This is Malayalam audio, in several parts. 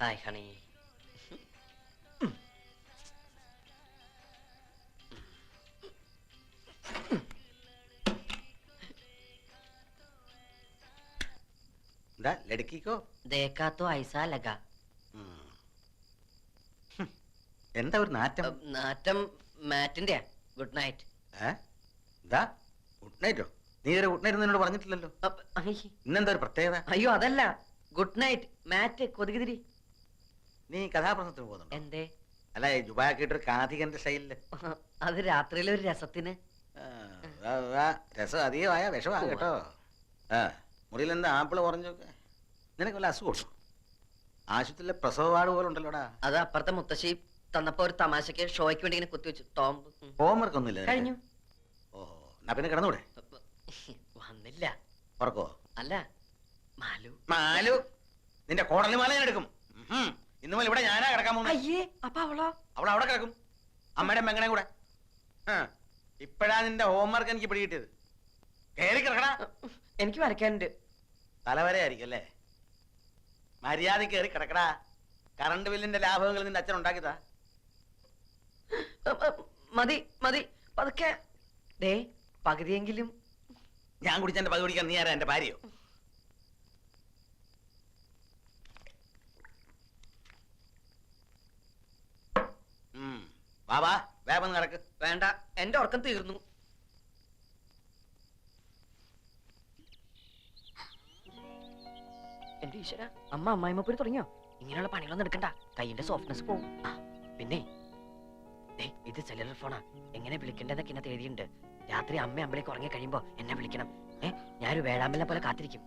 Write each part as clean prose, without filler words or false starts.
Hi honey. ലड़की देखा तो ऐसा लगा. എന്താ ഒരു നാറ്റം? നാറ്റം മാറ്റിന്റെ. Good night. ഗുഡ് നൈറ്റോ? നീ ഒരു ഗുഡ് നൈറ്റ് എന്നോട് പറഞ്ഞിട്ടില്ലല്ലോ. ഇന്നെന്താ ഒരു പ്രത്യേകത? അയ്യോ അതല്ല, ഗുഡ് നൈറ്റ് മാറ്റ് കൊതുകുതിരി. നീ കഥാപ്രസംഗത്തിന് പോകുന്നുണ്ടോ? എന്തേ? അല്ല, ജുബാക്കിട്ടൊരു കാഥികന്റെ സ്റ്റൈലില്. അത് രാത്രിയിലെ ഒരു രസത്തിന്. രസം അധികമായ വിഷമാ കേട്ടോ. മുറിയിൽ എന്താ ആപ്പിള് കുറഞ്ഞൊക്കെ? നിനക്ക് വല്ല അസുഖമുണ്ടോ? ആശുപത്രിയിലെ പ്രസവ വാർഡ് പോലെ ഉണ്ടല്ലോടാ. അത് അപ്പുറത്തെ മുത്തശ്ശി തന്നപ്പോ ഒരു തമാശക്ക് ഷോയ്ക്ക് വേണ്ടി ഇങ്ങനെ കുത്തിവെച്ചു. ടോംബ്. ഹോംവർക്ക് ഒന്നുമില്ല കഴിഞ്ഞു. ഓഹോ, എന്നാ പിന്നെ കിടന്നൂടെ? വന്നില്ല. ഉറക്കോ? അല്ല, മാലു. മാലു നിന്റെ കോടലി മാല ഞാൻ എടുക്കും. ഇന്ന് മുതൽ ഇവിടെ ഞാനാ കിടക്കാൻ പോകുന്നത്. അയ്യേ, അപ്പൊ അവളോ? അവൾ അവിടെ കിടക്കും, അമ്മയുടെ മെങ്ങനെ കൂടെ. ഇപ്പഴാ നിന്റെ ഹോംവർക്ക് എനിക്ക് പിടികിട്ടിയത്. കയറി കിടക്കണ. എനിക്ക് വരയ്ക്കാനുണ്ട്. തലവരെയായിരിക്കും അല്ലേ? മര്യാദ കയറി കിടക്കടാ. കറണ്ട് ബില്ലിന്റെ ലാഭങ്ങൾ നിന്റെ അച്ഛൻ ഉണ്ടാക്കിയതാ. മതി മതി, പതുക്കെ. ദേ പകുതിയെങ്കിലും. ഞാൻ കുടിച്ചെന്റെ പകുതി കുടിക്കാൻ നീ ആരാ? എന്റെ ഭാര്യയോ? വാ, വേഗം നടക്ക്. വേണ്ട, എന്റെ ഉറക്കം തീർന്നു. എന്റെ ഈശ്വര, അമ്മ അമ്മായിമ്മപ്പൂരി തുടങ്ങിയോ? ഇങ്ങനെയുള്ള പണികളൊന്നും എടുക്കണ്ട, കൈയിന്റെ സോഫ്റ്റ്നെസ് പോവും. പിന്നെ ഇത് സെല്ലുലർ ഫോണാ. എങ്ങനെ വിളിക്കേണ്ടതൊക്കെ ഇന്നത്തെ എഴുതിയുണ്ട്. രാത്രി അമ്മ അമ്പലേക്ക് ഉറങ്ങി കഴിയുമ്പോ എന്നെ വിളിക്കണം. ഞാനൊരു വേഴാമ്പലിനെ പോലെ കാത്തിരിക്കും.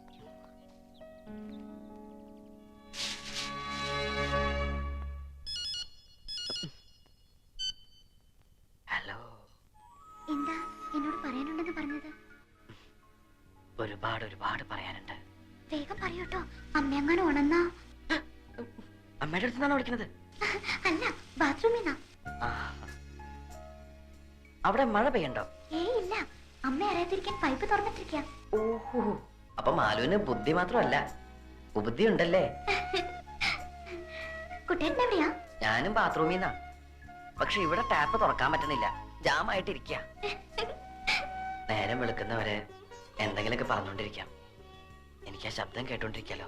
ഹലോ. എന്താ എന്നോട് പറയാനുണ്ടെന്ന് പറഞ്ഞത്? ഒരുപാട് ഒരുപാട് പറയാനുണ്ട്. വേഗം പറയൂട്ടോ, അമ്മയങ്ങാനും ഉണന്നാ. അമ്മയുടെ അടുത്ത് വിളിക്കുന്നത്? അല്ല, ബാത്റൂമിന്നാ. അവിടെ മഴ പെയ്യണ്ടോ? ഏയ് ഇല്ല, അമ്മ അറിയാതിരിക്കാൻ പൈപ്പ് തുറന്നിട്ടിരിക്കാം. ഓഹോ, അപ്പൊ മാലുവിന് ബുദ്ധി മാത്രമല്ല ഉപുദ്ധി ഉണ്ടല്ലേ? കുട്ടേട്ടൻ എവിടെയാ? ഞാനും ബാത്റൂമിന്നാ. പക്ഷെ ഇവിടെ ടാപ്പ് തുറക്കാൻ പറ്റുന്നില്ല, ജാമായിട്ടിരിക്ക. നേരം വെളുക്കുന്നവരെ എന്തെങ്കിലുമൊക്കെ പറഞ്ഞോണ്ടിരിക്കാം. എനിക്ക് ആ ശബ്ദം കേട്ടോണ്ടിരിക്കാലോ.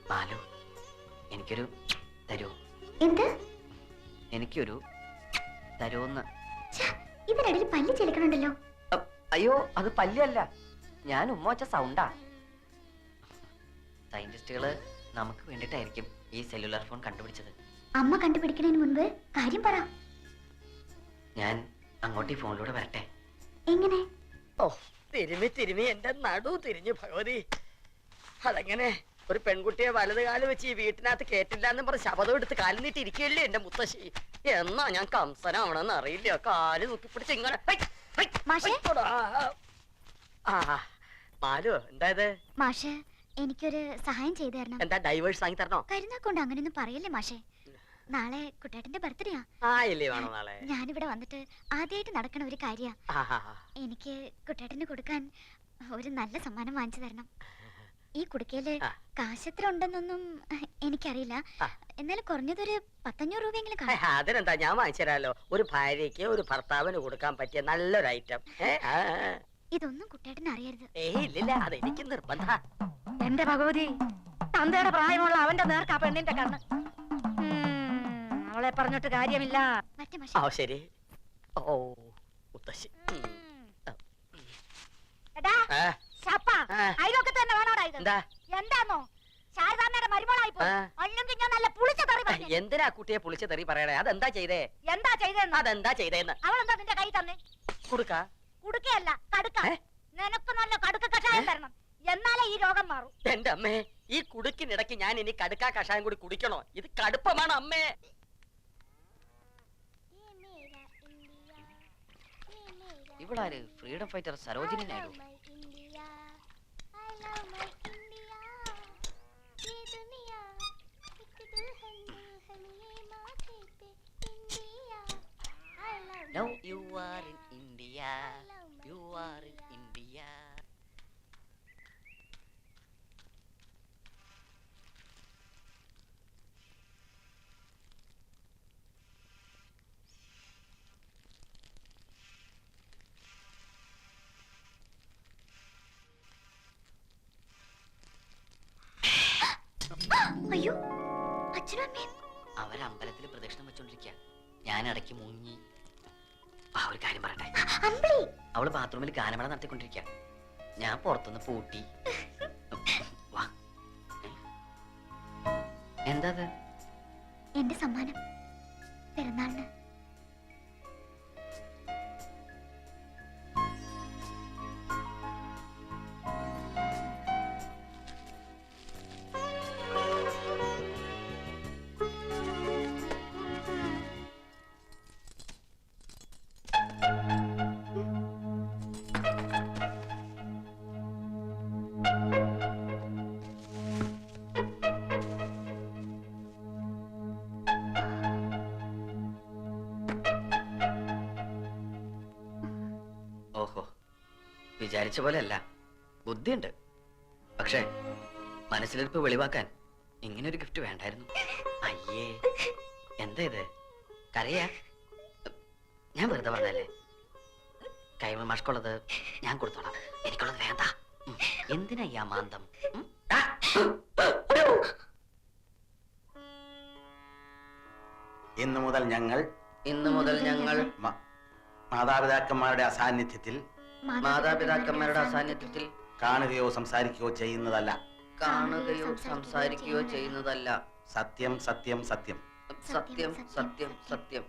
മാലു, എനിക്കൊരു തരൂ. എന്ത്? എനിക്കൊരു തരൂന്ന്. ഇതിനിടയിൽ പല്ല് ചെലുക്കണുണ്ടല്ലോ. അയ്യോ, അത് പല്ലല്ല, ഞാൻ ഉമ്മ സൗണ്ടാ. സയന്റിസ്റ്റുകള് നമുക്ക് വേണ്ടിട്ടായിരിക്കും ഈ സെല്ലുലാർ ഫോൺ കണ്ടുപിടിച്ചത്. അമ്മ കണ്ടുപിടിക്കുന്നതിന് മുൻപ് കാര്യം പറ. ഞാൻ അങ്ങോട്ട് ഈ ഫോണിലൂടെ വരട്ടെ. എങ്ങനെ? ഓ, തിരുമി എന്റെ നടു തിരിഞ്ഞു ഭഗവതി. അതെങ്ങനെ? ഒരു പെൺകുട്ടിയെ വലത് കാല് വെച്ച് ഈ വീട്ടിനകത്ത് കേട്ടില്ല എന്ന് പറഞ്ഞ് ശപഥം എടുത്ത് കാലിൽ നീട്ടി ഇരിക്കുകയല്ലേ എന്റെ മുത്തശ്ശി. എന്നാ ഞാൻ കംസനാവണമെന്ന് അറിയില്ല. കാല് നോക്കിപ്പിടിച്ച് ഇങ്ങനെ. മാലു, എന്തായത്? മാഷ്, എനിക്കൊരു സഹായം ചെയ്തു തരണം. എന്താ, ഡൈവേഴ്സ് വാങ്ങി തരണോ? കരുനാക്കൊണ്ട് അങ്ങനെയൊന്നും പറയല്ലേ മാഷേ. നാളെ കുട്ടേട്ടന്റെ ബർത്ത്ഡേയാ. നാളെ ഞാനിവിടെ വന്നിട്ട് ആദ്യമായിട്ട് നടക്കണ ഒരു കാര്യ. എനിക്ക് കുട്ടേട്ടന് കൊടുക്കാൻ ഒരു നല്ല സമ്മാനം വാങ്ങിച്ചു തരണം. ഈ കുടുക്കയില് കാശെത്ര ഉണ്ടെന്നൊന്നും എനിക്കറിയില്ല. എന്നാലും കുറഞ്ഞതൊരു 500 രൂപയെങ്കിലും കാണും. അതിനെന്താ, ഞാൻ വാങ്ങിച്ചു തരാലോ. ഒരു ഭാര്യയ്ക്ക് ഒരു ഭർത്താവിന് കൊടുക്കാൻ പറ്റിയ നല്ലൊരു ഐറ്റം. ഇതൊന്നും കുട്ടേട്ടന് അറിയരുത്. ഇല്ലില്ല, അതെനിക്ക് നിർബന്ധ. എന്റെ ഭഗവതി, തന്തയുടെ പ്രായമുള്ള അവന്റെ നേർക്കാ പെണ്ണിന്റെ കണ്ണ്. അവളെ പറഞ്ഞിട്ട് കാര്യമില്ല. ശരി. ഓ മുത്തശ്ശി, അയലൊക്കെ തന്നെ വേണോടാ ഇത്? എന്താന്നോ, ശാരദാമ്മയുടെ മരുമോളായി പോയി. അല്ലെങ്കിൽ ഞാൻ നല്ല പുളിച്ച തെറി പറഞ്ഞു. എന്തിനാ കുട്ടിയെ പുളിച്ച തെറി പറയണേ? അതെന്താ ചെയ്തേ? എന്താ ചെയ്തേന്ന്? അതെന്താ ചെയ്തേന്ന്? അവളെന്താ നിന്റെ കൈ തന്നെ? കുടുക്കയല്ല, കടുക്ക. നിനക്ക് നല്ല കടുക്ക കഷായം തരണം, എന്നാലേ ഈ രോഗം മാറും. എന്റെ അമ്മേ, ഈ കുടുക്കിനിടയ്ക്ക് ഞാൻ ഇനി കടുക്ക കഷായം കൂടി കുടിക്കണോ? ഇത് കടുപ്പമാണ് അമ്മേ. ഇവളാര്? Freedom fighter Sarojini Naidu. Now you are in India, you are in India. അമ്പലത്തിൽ പ്രദക്ഷിണം വെച്ചോണ്ടിരിക്കുക. ഞാൻ ഇടയ്ക്ക് മുങ്ങി. ആ ഒരു കാര്യം പറയട്ടെ. അവള് ബാത്റൂമിൽ ഗാനമേള നടത്തിക്കൊണ്ടിരിക്കുക. ഞാൻ പുറത്തുനിന്ന് പൂട്ടി. വാ. എന്താ എന്റെ സമ്മാനം പിറന്നാളിന്. ഓഹോ, വിചാരിച്ച പോലെ അല്ല, ബുദ്ധിയുണ്ട്. പക്ഷേ മനസ്സിലിരിപ്പ് വെളിവാക്കാൻ ഇങ്ങനൊരു ഗിഫ്റ്റ് വേണ്ടായിരുന്നു. അയ്യേ, എന്താ ഇത്? കരയാ? ഞാൻ വെറുതെ പറഞ്ഞല്ലേ. കൈമ മാഷ്കുള്ളത് ഞാൻ കൊടുത്തോളാം. എനിക്കുള്ളത് വേണ്ട. എന്തിനാ ഈ മാന്തം? ഇന്നു മുതൽ ഞങ്ങൾ മാതാപിതാക്കന്മാരുടെ അസാന്നിധ്യത്തിൽ കാണുകയോ സംസാരിക്കുകയോ ചെയ്യുന്നതല്ല. സത്യം സത്യം സത്യം. സത്യം സത്യം സത്യം.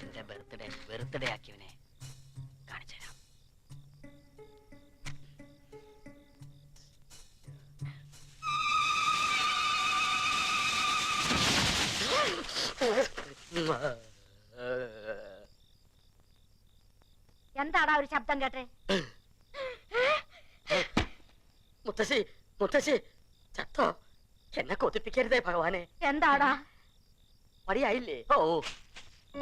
എന്റെ ബർത്ത്ഡേ ആക്കിയവനെ കാണിച്ചുതരാം. എന്താടാ ഒരു ശബ്ദം കേട്ടെ? മുത്തശ്ശി, മുത്തശ്ശി ചത്തോ? എന്നെ കൊതിപ്പിക്കരുതേ ഭഗവാനെ. എന്താടാ? മടിയായില്ലേ? ഓ